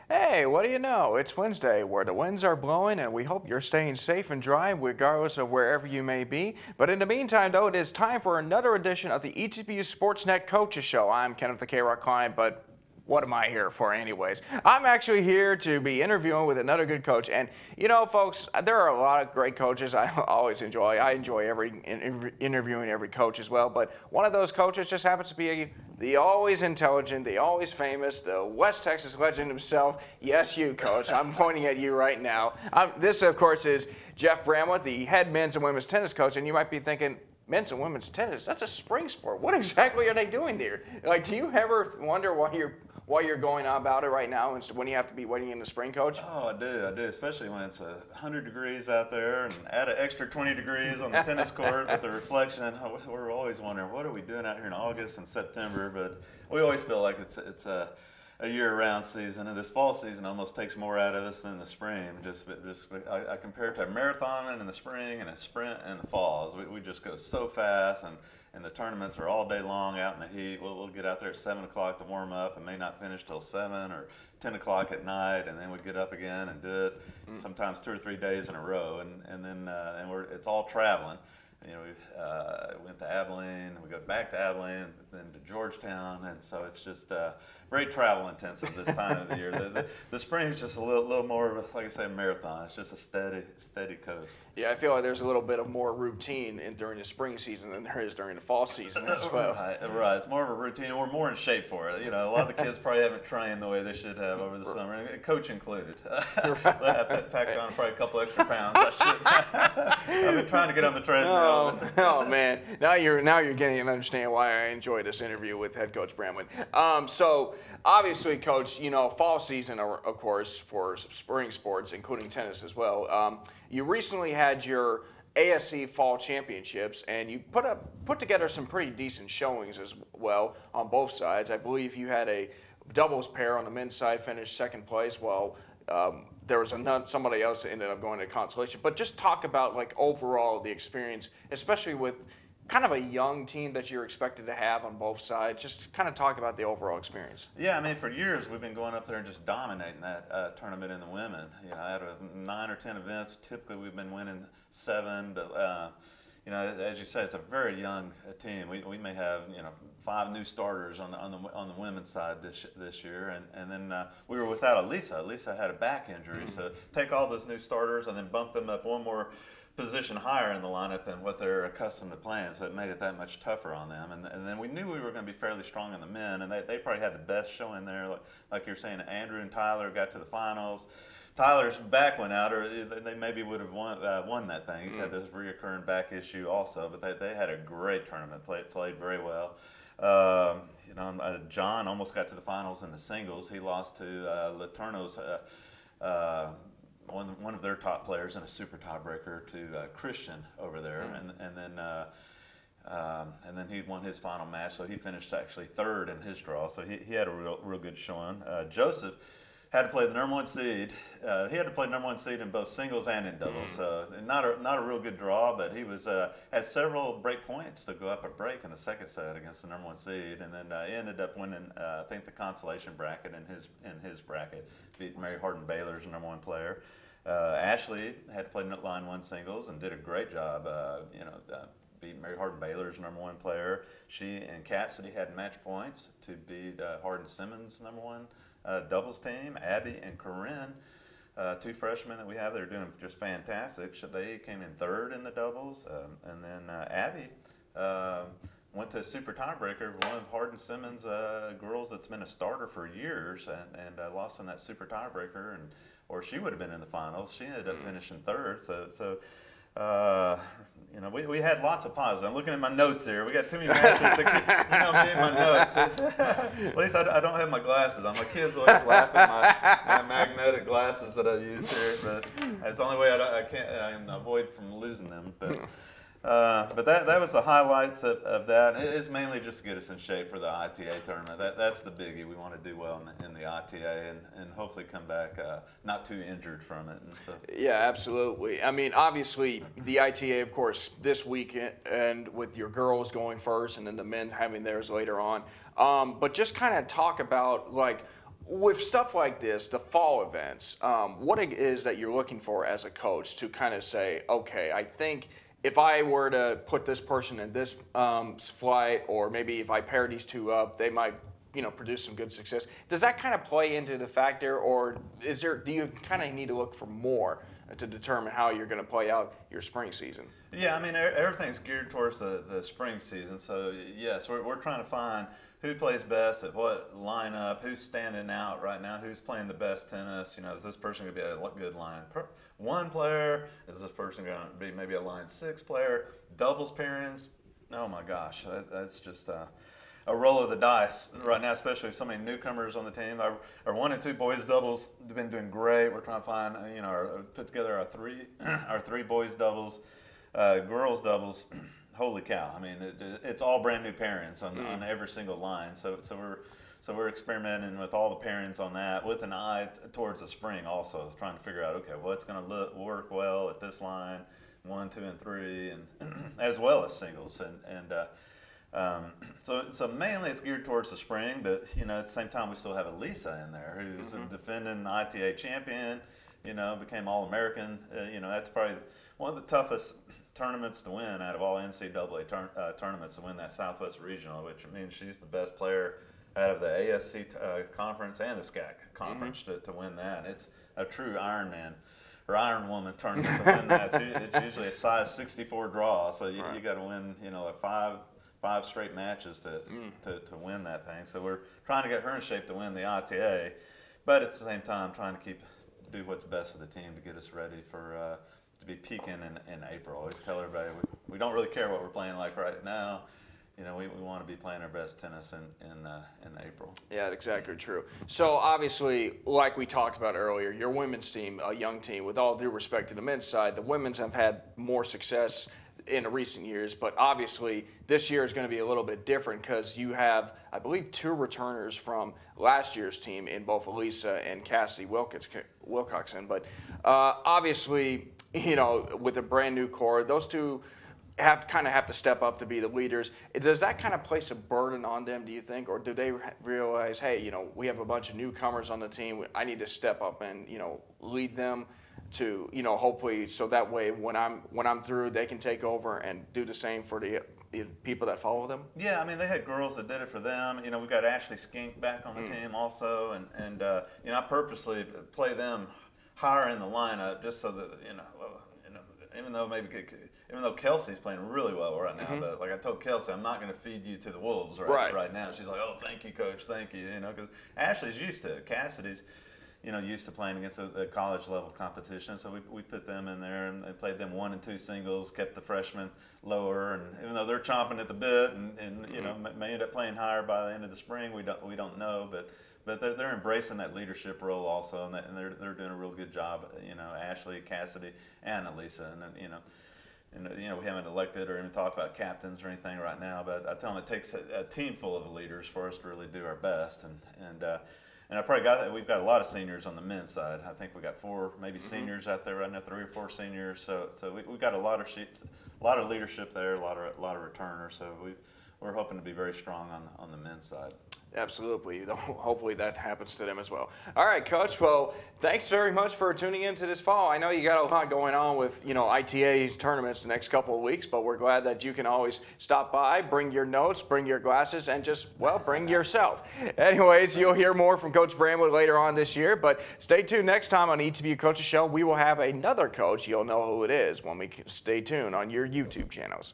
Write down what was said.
Hey, what do you know? It's Wednesday where the winds are blowing and we hope you're staying safe and dry regardless of wherever you may be. But in the meantime, though, it is time for another edition of the ETBU Sportsnet Coaches Show. I'm Kenneth the K-Rock Klein, but what am I here for anyways? I'm actually here to be interviewing with another good coach. And you know, folks, there are a lot of great coaches I always enjoy. I enjoy interviewing every coach as well. But one of those coaches just happens to be the always intelligent, the always famous, the West Texas legend himself. Yes, you, coach. I'm pointing at you right now. This, of course, is Jeff Bramlett, the head men's and women's tennis coach. And you might be thinking, men's and women's tennis, that's a spring sport. What exactly are they doing there? Like, do you ever wonder why you're going on about it right now when you have to be waiting in the spring, coach? Oh, I do, especially when it's 100 degrees out there and add an extra 20 degrees on the tennis court with the reflection. We're always wondering, what are we doing out here in August and September? But we always feel like it's a year-round season, and this fall season almost takes more out of us than the spring. I compare it to a marathon in the spring and a sprint in the falls. We just go so fast, and the tournaments are all day long out in the heat. We'll get out there at 7 o'clock to warm up and may not finish till 7 or 10 o'clock at night, and then we get up again and do it sometimes 2 or 3 days in a row, and it's all traveling. You know, we went to Abilene, we go back to Abilene, then to Georgetown, and so it's just very travel intensive this time of the year. The spring is just a little more of, like I say, a marathon. It's just a steady coast. Yeah, I feel like there's a little bit of more routine during the spring season than there is during the fall season as well. Right. It's more of a routine. We're more in shape for it. You know, a lot of the kids probably haven't trained the way they should have over the summer, and coach included. They have packed on probably a couple extra pounds. I've been trying to get on the treadmill. Oh man! Now you're getting to understand why I enjoy this interview with head coach Bramlett. So obviously, coach, you know, fall season, of course, for spring sports, including tennis as well. You recently had your ASC Fall Championships, and you put together some pretty decent showings as well on both sides. I believe you had a doubles pair on the men's side, finished second place, while there was somebody else that ended up going to consolation. But just talk about, like, overall the experience, especially with kind of a young team that you're expected to have on both sides. Just kind of talk about the overall experience. Yeah, I mean, for years we've been going up there and just dominating that tournament in the women. You know, out of 9 or 10 events, typically we've been winning 7, but you know, as you say, it's a very young team. We may have, you know, 5 new starters on the women's side this year, and then we were without Elisa. Elisa had a back injury, so take all those new starters and then bump them up one more position higher in the lineup than what they're accustomed to playing, so it made it that much tougher on them. And then we knew we were going to be fairly strong in the men, and they probably had the best showing there. Like you're saying, Andrew and Tyler got to the finals. Tyler's back went out, or they maybe would have won that thing. He's had this reoccurring back issue also, but they had a great tournament, played very well. You know, John almost got to the finals in the singles. He lost to Letourneau's one of their top players in a super tiebreaker to Christian over there, and then he won his final match, so he finished actually third in his draw. So he had a real good showing. Joseph had to play the number 1 seed. He had to play number 1 seed in both singles and in doubles. So not a real good draw, but he was had several break points to go up a break in the second set against the number 1 seed, and then he ended up winning I think the consolation bracket in his bracket. Beat Mary Hardin Baylor's number 1 player. Ashley had to play line 1 singles and did a great job. Beat Mary Hardin Baylor's number 1 player. She and Cassidy had match points to beat Hardin Simmons' number 1 doubles team. Abby and Corinne, 2 freshmen that we have that are doing just fantastic. They came in third in the doubles, and then Abby went to a super tiebreaker, one of Hardin Simmons' girls that's been a starter for years, and lost in that super tiebreaker, or she would have been in the finals. She ended up finishing third. So you know, we had lots of positives. I'm looking at my notes here. We got too many matches. You know me and my notes. At least I don't have my glasses on. My kids always laugh at my magnetic glasses that I use here, but it's the only way I can avoid from losing them. But that was the highlights of that. It is mainly just to get us in shape for the ITA tournament. That's the biggie. We want to do well in the ITA and hopefully come back not too injured from it. And so. Yeah, absolutely. I mean, obviously, the ITA, of course, this weekend with your girls going first and then the men having theirs later on. But just kind of talk about, like, with stuff like this, the fall events, what it is that you're looking for as a coach to kind of say, okay, I think if I were to put this person in this flight, or maybe if I pair these two up, they might, produce some good success. Does that kind of play into the factor, or do you kind of need to look for more to determine how you're going to play out your spring season? Yeah, I mean, everything's geared towards the spring season. So, yes, we're trying to find who plays best at what lineup, who's standing out right now, who's playing the best tennis. Is this person going to be a good line one player? Is this person going to be maybe a line 6 player? Doubles pairings? Oh, my gosh, that's just a roll of the dice right now, especially with so many newcomers on the team. Our 1 and 2 boys doubles have been doing great. We're trying to find, put together our three boys doubles, girls doubles. Holy cow! I mean, it's all brand new pairings on every single line. So we're experimenting with all the pairings on that, with an eye towards the spring. Also, trying to figure out, okay, what's going to work well at this line, 1, 2, and 3, and as well as singles So mainly it's geared towards the spring, but at the same time we still have Elisa in there, who's a defending ITA champion. Became All-American. That's probably one of the toughest tournaments to win out of all NCAA tournaments, to win that Southwest Regional, which means she's the best player out of the ASC conference and the SCAC conference to win that. It's a true Ironman or Iron Woman tournament to win that. It's usually a size 64 draw, so you got to win like five straight matches to win that thing. So we're trying to get her in shape to win the ITA, but at the same time trying to do what's best for the team to get us ready for to be peaking in April. I always tell everybody we don't really care what we're playing like right now. We want to be playing our best tennis in April. Yeah, exactly true. So obviously, like we talked about earlier, your women's team, a young team, with all due respect to the men's side, the women's have had more success in recent years, but obviously this year is going to be a little bit different because you have, I believe, 2 returners from last year's team in both Elisa and Cassidy Wilcoxon. But obviously, with a brand new core, those two have to step up to be the leaders. Does that kind of place a burden on them, do you think, or do they realize, hey, we have a bunch of newcomers on the team, I need to step up and lead them to hopefully, so that way when I'm through, they can take over and do the same for the people that follow them? Yeah, I mean, they had girls that did it for them. We got Ashley Skink back on the team also, and I purposely play them higher in the lineup just so that even though Kelsey's playing really well right now, but like I told Kelsey, I'm not going to feed you to the wolves right now. She's like, oh, thank you, coach, thank you, because Ashley's used to it. Cassidy's used to playing against the college level competition, so we put them in there and they played them 1 and 2 singles, kept the freshmen lower, and even though they're chomping at the bit and may end up playing higher by the end of the spring, we don't know, but they're embracing that leadership role also, and they're doing a real good job. Ashley, Cassidy, and Elisa, and we haven't elected or even talked about captains or anything right now, but I tell them it takes a team full of leaders for us to really do our best, and I probably we've got a lot of seniors on the men's side. I think we got 4 maybe seniors out there right now, 3 or 4 seniors. So we've got a lot of leadership there, a lot of returners. So we're hoping to be very strong on the men's side. Absolutely. Hopefully that happens to them as well. All right, Coach. Well, thanks very much for tuning into this fall. I know you got a lot going on with, ITA's tournaments the next couple of weeks, but we're glad that you can always stop by, bring your notes, bring your glasses, and just, bring yourself. Anyways, you'll hear more from Coach Bramlett later on this year, but stay tuned next time on ETBU Coaches Show. We will have another coach. You'll know who it is when we stay tuned on your YouTube channels.